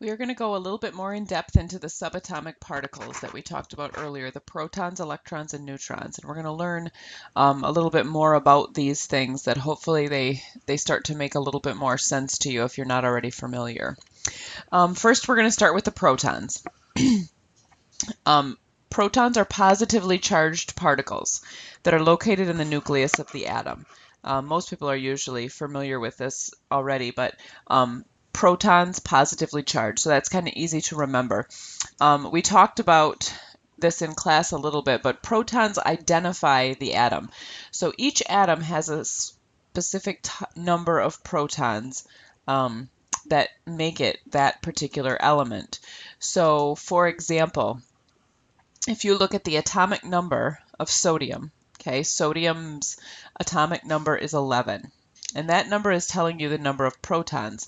We are going to go a little bit more in depth into the subatomic particles that we talked about earlier, the protons, electrons, and neutrons. And we're going to learn a little bit more about these things that hopefully they start to make a little bit more sense to you if you're not already familiar. First, we're going to start with the protons. Protons are positively charged particles that are located in the nucleus of the atom. Most people are usually familiar with this already, but protons positively charged, so that's kind of easy to remember. We talked about this in class a little bit, but protons identify the atom. So each atom has a specific number of protons that make it that particular element. So, for example, if you look at the atomic number of sodium, okay, sodium's atomic number is 11, and that number is telling you the number of protons.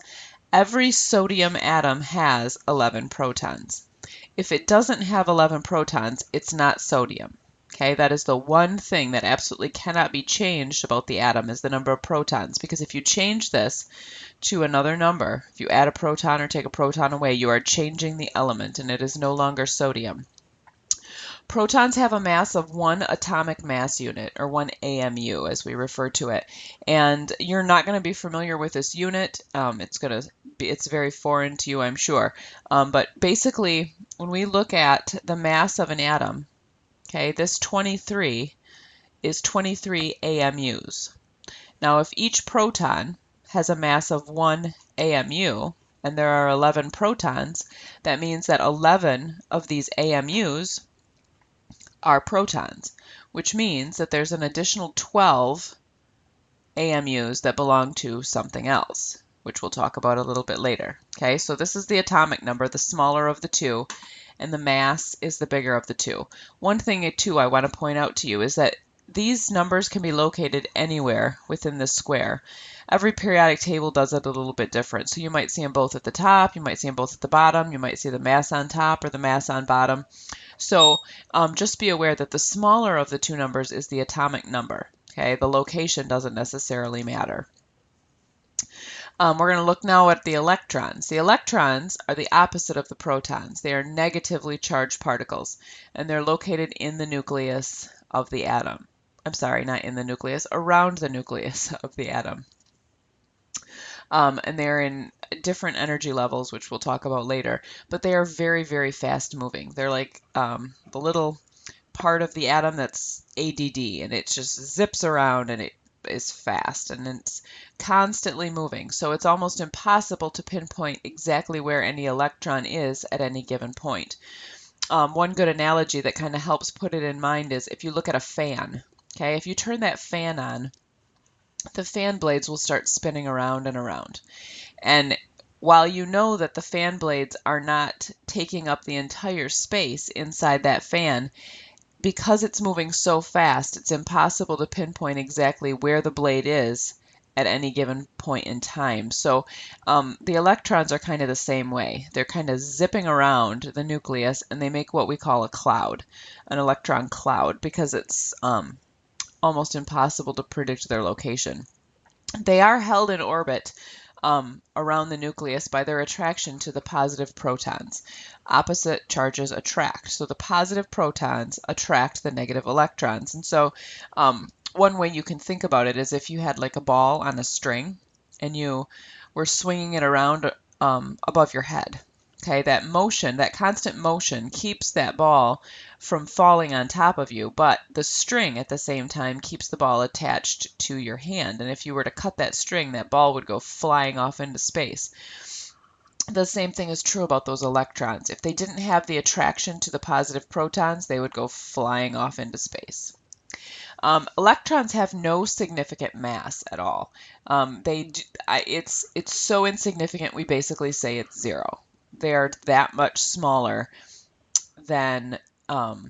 Every sodium atom has 11 protons. If it doesn't have 11 protons, it's not sodium. Okay, that is the one thing that absolutely cannot be changed about the atom is the number of protons, because if you change this to another number, if you add a proton or take a proton away, you are changing the element and it is no longer sodium. Protons have a mass of 1 atomic mass unit, or 1 AMU as we refer to it. And you're not going to be familiar with this unit. It's very foreign to you, I'm sure. But basically, when we look at the mass of an atom, okay, this 23 is 23 AMUs. Now, if each proton has a mass of 1 AMU, and there are 11 protons, that means that 11 of these AMUs are protons, which means that there's an additional 12 AMUs that belong to something else, which we'll talk about a little bit later. Okay, so this is the atomic number, the smaller of the two, and the mass is the bigger of the two. One thing, too, I want to point out to you is that these numbers can be located anywhere within this square. Every periodic table does it a little bit different. So you might see them both at the top, you might see them both at the bottom, you might see the mass on top or the mass on bottom. So just be aware that the smaller of the two numbers is the atomic number. Okay, the location doesn't necessarily matter. We're going to look now at the electrons. The electrons are the opposite of the protons. They are negatively charged particles, and they're located in the nucleus of the atom. I'm sorry, not in the nucleus, around the nucleus of the atom. And they're in different energy levels, which we'll talk about later, but they are very, very fast moving. They're like the little part of the atom that's ADD, and it just zips around and it is fast and it's constantly moving. So it's almost impossible to pinpoint exactly where any electron is at any given point. One good analogy that kind of helps put it in mind is if you look at a fan. Okay, if you turn that fan on, the fan blades will start spinning around and around. And while you know that the fan blades are not taking up the entire space inside that fan, because it's moving so fast, it's impossible to pinpoint exactly where the blade is at any given point in time. So the electrons are kind of the same way. They're kind of zipping around the nucleus, and they make what we call a cloud, an electron cloud, because it's almost impossible to predict their location. They are held in orbit around the nucleus by their attraction to the positive protons. Opposite charges attract. So the positive protons attract the negative electrons. And so one way you can think about it is if you had like a ball on a string and you were swinging it around above your head. Okay, that motion, that constant motion keeps that ball from falling on top of you, but the string at the same time keeps the ball attached to your hand. And if you were to cut that string, that ball would go flying off into space. The same thing is true about those electrons. If they didn't have the attraction to the positive protons, they would go flying off into space. Electrons have no significant mass at all. It's so insignificant we basically say it's zero. They are that much smaller than the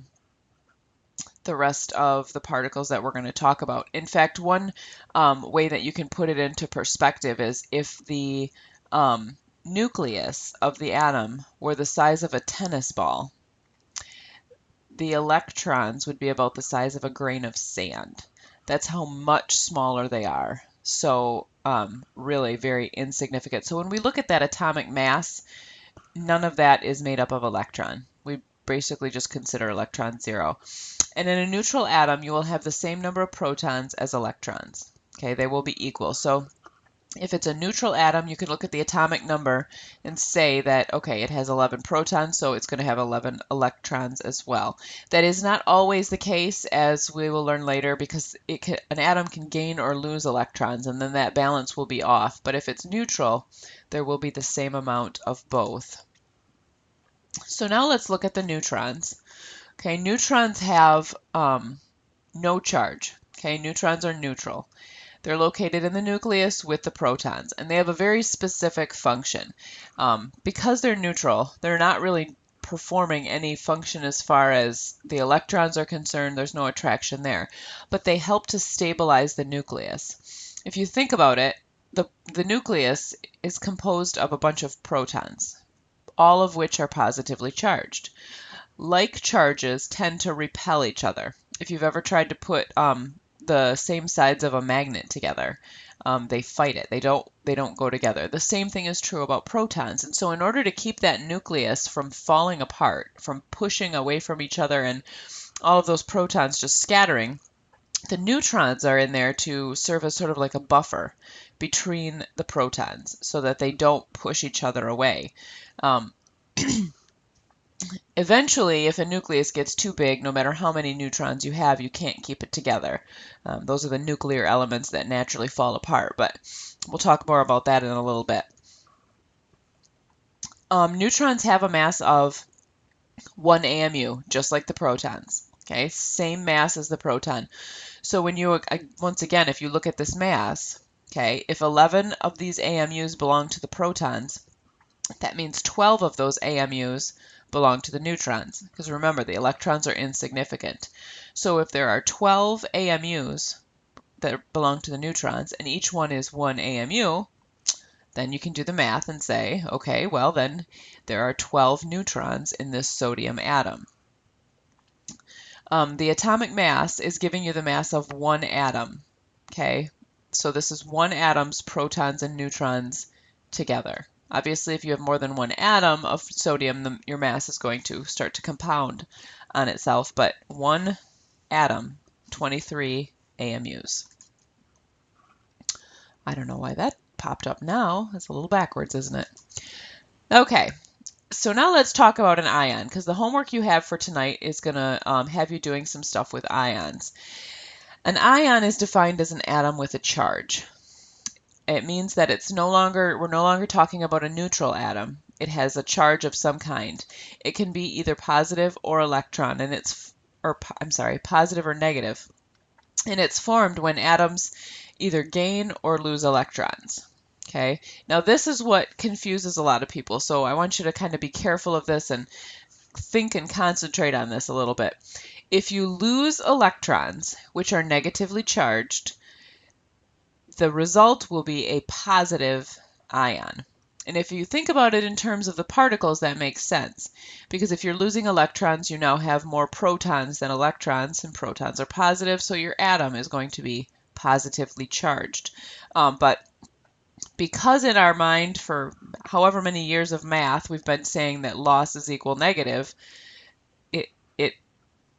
rest of the particles that we're going to talk about. In fact, one way that you can put it into perspective is if the nucleus of the atom were the size of a tennis ball, the electrons would be about the size of a grain of sand. That's how much smaller they are. So really very insignificant. So when we look at that atomic mass, none of that is made up of electron. We basically just consider electron 0. And in a neutral atom, you will have the same number of protons as electrons. Okay, they will be equal. So if it's a neutral atom, you can look at the atomic number and say that, okay, it has 11 protons, so it's going to have 11 electrons as well. That is not always the case, as we will learn later, because an atom can gain or lose electrons, and then that balance will be off. But if it's neutral, there will be the same amount of both. So now let's look at the neutrons. Okay, neutrons have no charge. Okay, neutrons are neutral. They're located in the nucleus with the protons, and they have a very specific function. Because they're neutral, they're not really performing any function as far as the electrons are concerned. There's no attraction there, but they help to stabilize the nucleus. If you think about it, the nucleus is composed of a bunch of protons, all of which are positively charged. Like charges tend to repel each other. If you've ever tried to put the same sides of a magnet together, they fight it. They don't go together. The same thing is true about protons. And so in order to keep that nucleus from falling apart, from pushing away from each other and all of those protons just scattering, the neutrons are in there to serve as sort of like a buffer between the protons so that they don't push each other away. Eventually, if a nucleus gets too big, no matter how many neutrons you have, you can't keep it together. Those are the nuclear elements that naturally fall apart, but we'll talk more about that in a little bit. Neutrons have a mass of 1 AMU, just like the protons. Okay, same mass as the proton. So when you, once again, if you look at this mass, okay, if 11 of these AMUs belong to the protons, that means 12 of those AMUs belong to the neutrons, because remember, the electrons are insignificant. So if there are 12 AMUs that belong to the neutrons, and each one is 1 AMU, then you can do the math and say, okay, well then there are 12 neutrons in this sodium atom. The atomic mass is giving you the mass of one atom, okay? So this is one atom's protons and neutrons together. Obviously, if you have more than one atom of sodium, your mass is going to start to compound on itself, but one atom, 23 AMUs. I don't know why that popped up now. It's a little backwards, isn't it? Okay, so now let's talk about an ion, because the homework you have for tonight is going to have you doing some stuff with ions. An ion is defined as an atom with a charge. It means that we're no longer talking about a neutral atom. It has a charge of some kind. It can be either positive or electron, and positive or negative. And it's formed when atoms either gain or lose electrons. Okay, now this is what confuses a lot of people, so I want you to kind of be careful of this and think and concentrate on this a little bit. If you lose electrons, which are negatively charged, the result will be a positive ion. And if you think about it in terms of the particles, that makes sense. Because if you're losing electrons, you now have more protons than electrons, and protons are positive, so your atom is going to be positively charged. But because in our mind, for however many years of math, we've been saying that loss is equal negative, it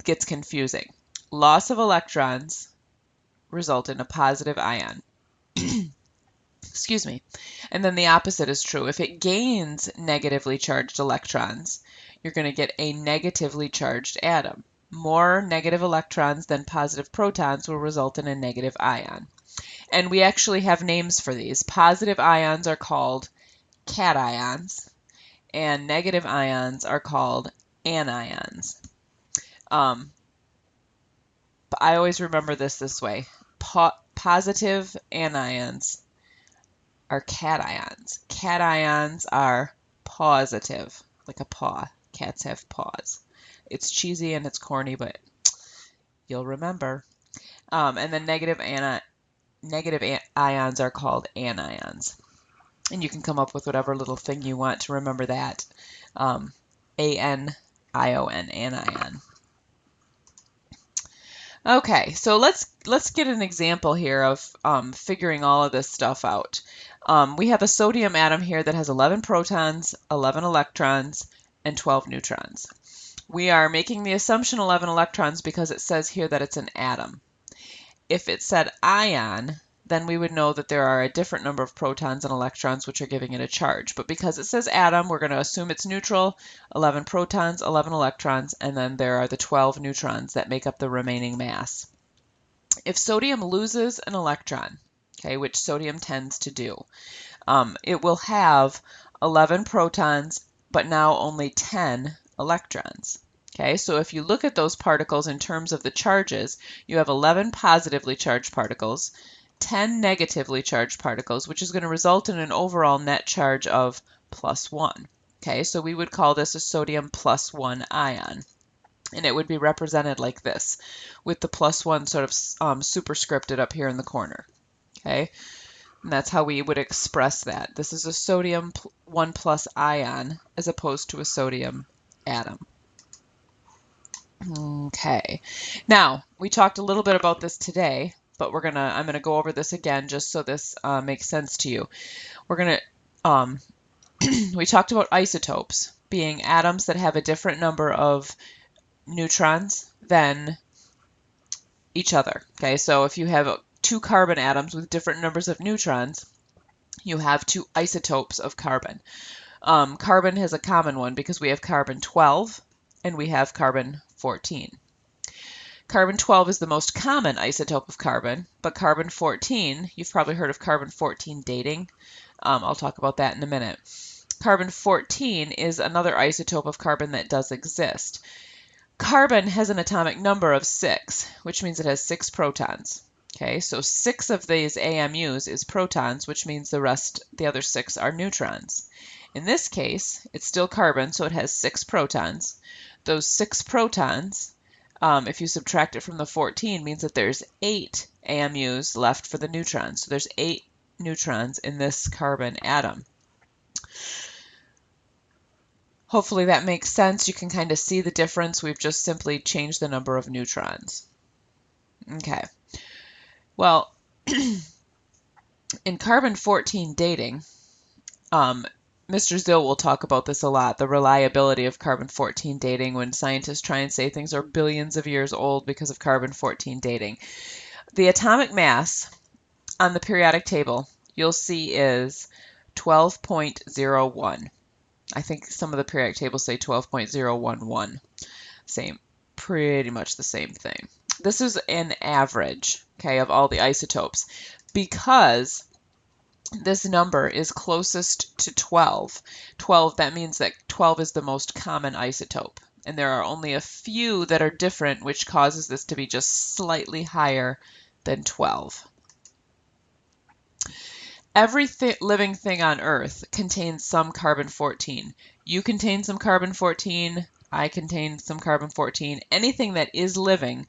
gets confusing. Loss of electrons result in a positive ion. Excuse me. And then the opposite is true. If it gains negatively charged electrons, you're going to get a negatively charged atom. More negative electrons than positive protons will result in a negative ion. And we actually have names for these. Positive ions are called cations, and negative ions are called anions. I always remember this way. Positive anions are cations. Cations are positive, like a paw. Cats have paws. It's cheesy and it's corny, but you'll remember. And then negative ions are called anions. And you can come up with whatever little thing you want to remember that. A-N-I-O-N, anion. Okay, so let's get an example here of figuring all of this stuff out. We have a sodium atom here that has 11 protons, 11 electrons, and 12 neutrons. We are making the assumption 11 electrons because it says here that it's an atom. If it said ion, then we would know that there are a different number of protons and electrons which are giving it a charge. But because it says atom, we're going to assume it's neutral, 11 protons, 11 electrons, and then there are the 12 neutrons that make up the remaining mass. If sodium loses an electron, okay, which sodium tends to do, it will have 11 protons, but now only 10 electrons. Okay, so if you look at those particles in terms of the charges, you have 11 positively charged particles, 10 negatively charged particles, which is going to result in an overall net charge of +1. Okay, so we would call this a sodium +1 ion. And it would be represented like this, with the +1 sort of superscripted up here in the corner. Okay, and that's how we would express that. This is a sodium 1+ ion as opposed to a sodium atom. Okay, now we talked a little bit about this today, but I'm gonna go over this again just so this makes sense to you. We're gonna we talked about isotopes being atoms that have a different number of neutrons than each other. Okay, so if you have two carbon atoms with different numbers of neutrons, you have two isotopes of carbon. Carbon has a common one because we have carbon 12 and we have carbon 14. Carbon 12 is the most common isotope of carbon, but carbon 14, you've probably heard of carbon 14 dating. I'll talk about that in a minute. Carbon 14 is another isotope of carbon that does exist. Carbon has an atomic number of 6, which means it has 6 protons. Okay, so 6 of these AMUs is protons, which means the other 6 are neutrons. In this case, it's still carbon, so it has 6 protons. Those 6 protons, if you subtract it from the 14, means that there's 8 AMUs left for the neutrons. So there's 8 neutrons in this carbon atom. Hopefully that makes sense. You can kind of see the difference. We've just simply changed the number of neutrons. Okay. Well, in carbon-14 dating, Mr. Zill will talk about this a lot, the reliability of carbon-14 dating when scientists try and say things are billions of years old because of carbon-14 dating. The atomic mass on the periodic table you'll see is 12.01. I think some of the periodic tables say 12.011. Pretty much the same thing. This is an average, okay, of all the isotopes. Because this number is closest to 12, that means that 12 is the most common isotope. And there are only a few that are different, which causes this to be just slightly higher than 12. Every living thing on Earth contains some carbon-14. You contain some carbon-14. I contain some carbon-14. Anything that is living,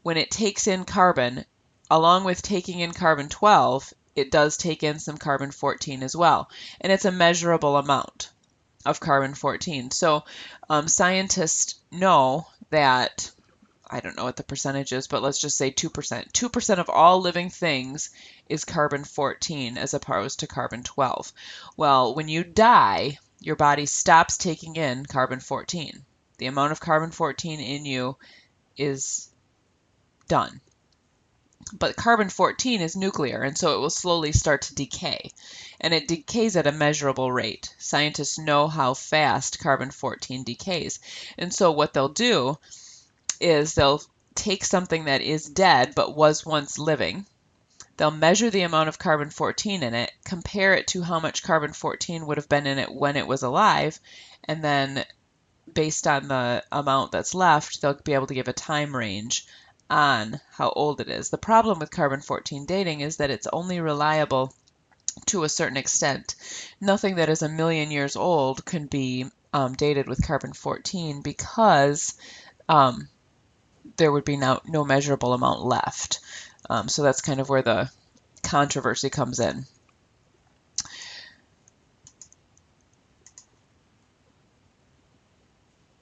when it takes in carbon, along with taking in carbon-12, it does take in some carbon-14 as well. And it's a measurable amount of carbon-14. So scientists know that, I don't know what the percentage is, but let's just say 2%. 2% of all living things is carbon-14 as opposed to carbon-12. Well, when you die, your body stops taking in carbon-14. The amount of carbon-14 in you is done. But carbon-14 is nuclear, and so it will slowly start to decay. And it decays at a measurable rate. Scientists know how fast carbon-14 decays. And so what they'll do is they'll take something that is dead but was once living. They'll measure the amount of carbon-14 in it, compare it to how much carbon-14 would have been in it when it was alive, and then based on the amount that's left, they'll be able to give a time range on how old it is. The problem with carbon-14 dating is that it's only reliable to a certain extent. Nothing that is 1,000,000 years old can be dated with carbon-14 because there would be no measurable amount left. So that's kind of where the controversy comes in.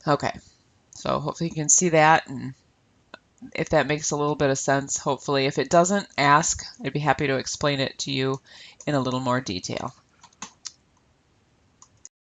Okay, so hopefully you can see that, and if that makes a little bit of sense, hopefully. If it doesn't, ask. I'd be happy to explain it to you in a little more detail.